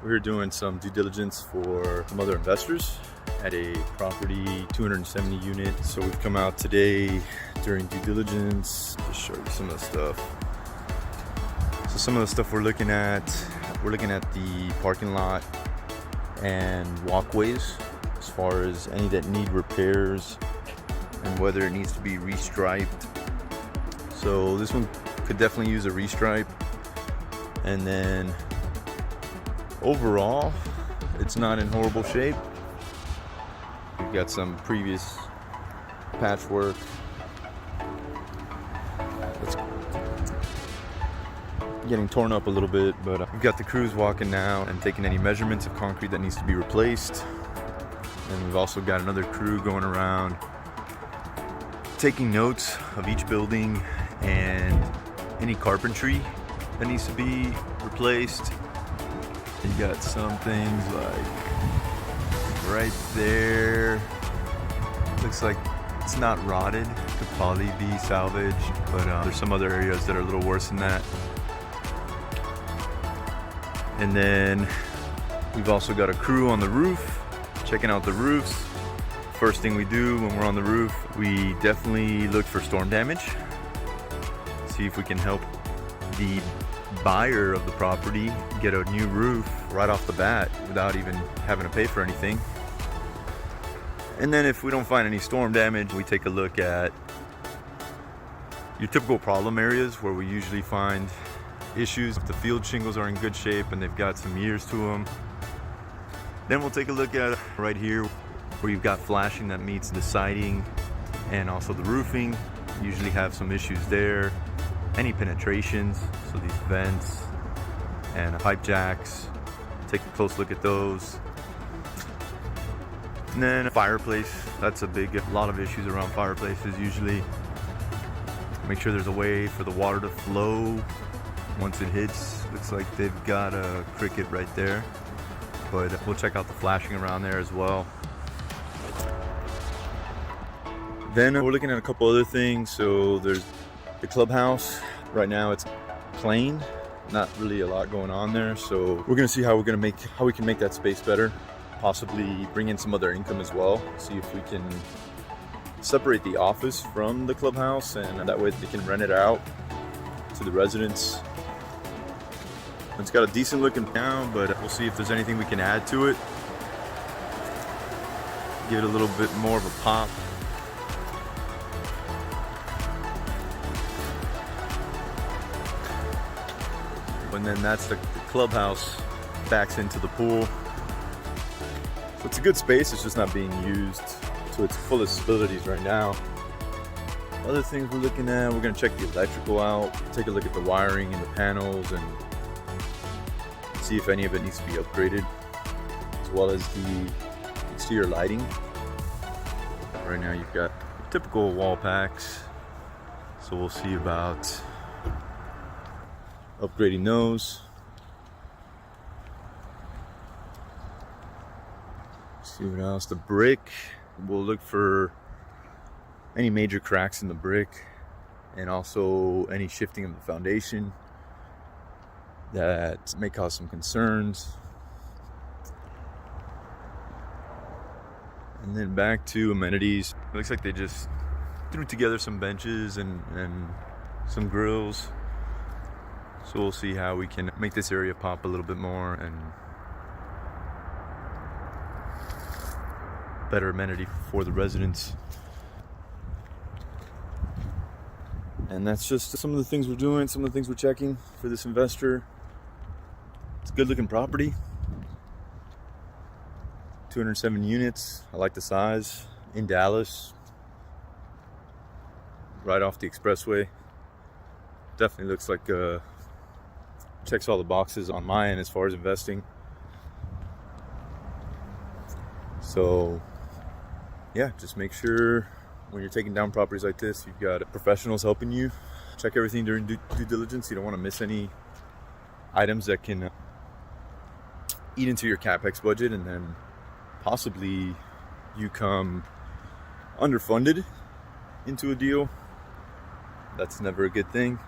We're here doing some due diligence for some other investors at a property, 270 units. So we've come out today during due diligence to show you some of the stuff. So some of the stuff we're looking at the parking lot and walkways as far as any that need repairs and whether it needs to be restriped. So this one could definitely use a restripe. And then overall, it's not in horrible shape. We've got some previous patchwork. It's getting torn up a little bit, but we've got the crews walking now and taking any measurements of concrete that needs to be replaced. And we've also got another crew going around taking notes of each building and any carpentry that needs to be replaced. You got some things like right there. Looks like it's not rotted. Could probably be salvaged, but there's some other areas that are a little worse than that. And then we've also got a crew on the roof, checking out the roofs. First thing we do when we're on the roof, we definitely look for storm damage. See if we can help the buyer of the property get a new roof right off the bat without even having to pay for anything. And then if we don't find any storm damage, we take a look at your typical problem areas where we usually find issues. If the field shingles are in good shape and they've got some years to them, then we'll take a look at right here where you've got flashing that meets the siding and also the roofing. Usually have some issues there. Any penetrations, so these vents and pipe jacks, take a close look at those. And then a fireplace, that's a lot of issues around fireplaces usually. Make sure there's a way for the water to flow once it hits. Looks like they've got a cricket right there, but we'll check out the flashing around there as well. Then we're looking at a couple other things. So there's the clubhouse. Right now it's plain, not really a lot going on there. So we're gonna see how we can make that space better. Possibly bring in some other income as well. See if we can separate the office from the clubhouse, and that way they can rent it out to the residents. It's got a decent looking now, but we'll see if there's anything we can add to it. Give it a little bit more of a pop. And then that's the clubhouse backs into the pool. So it's a good space, it's just not being used to its fullest abilities right now. Other things we're looking at, we're gonna check the electrical out, take a look at the wiring and the panels and see if any of it needs to be upgraded, as well as the exterior lighting. Right now you've got typical wall packs, so we'll see about upgrading those. See what else. The brick, we'll look for any major cracks in the brick and also any shifting of the foundation that may cause some concerns. And then back to amenities. It looks like they just threw together some benches and some grills. So we'll see how we can make this area pop a little bit more and better amenity for the residents. And that's just some of the things we're doing, some of the things we're checking for this investor. It's a good looking property. 207 units. I like the size. In Dallas. Right off the expressway. Definitely looks like checks all the boxes on my end as far as investing. So yeah, just make sure when you're taking down properties like this, you've got professionals helping you. Check everything during due diligence. You don't want to miss any items that can eat into your CapEx budget, and then possibly you come underfunded into a deal. That's never a good thing.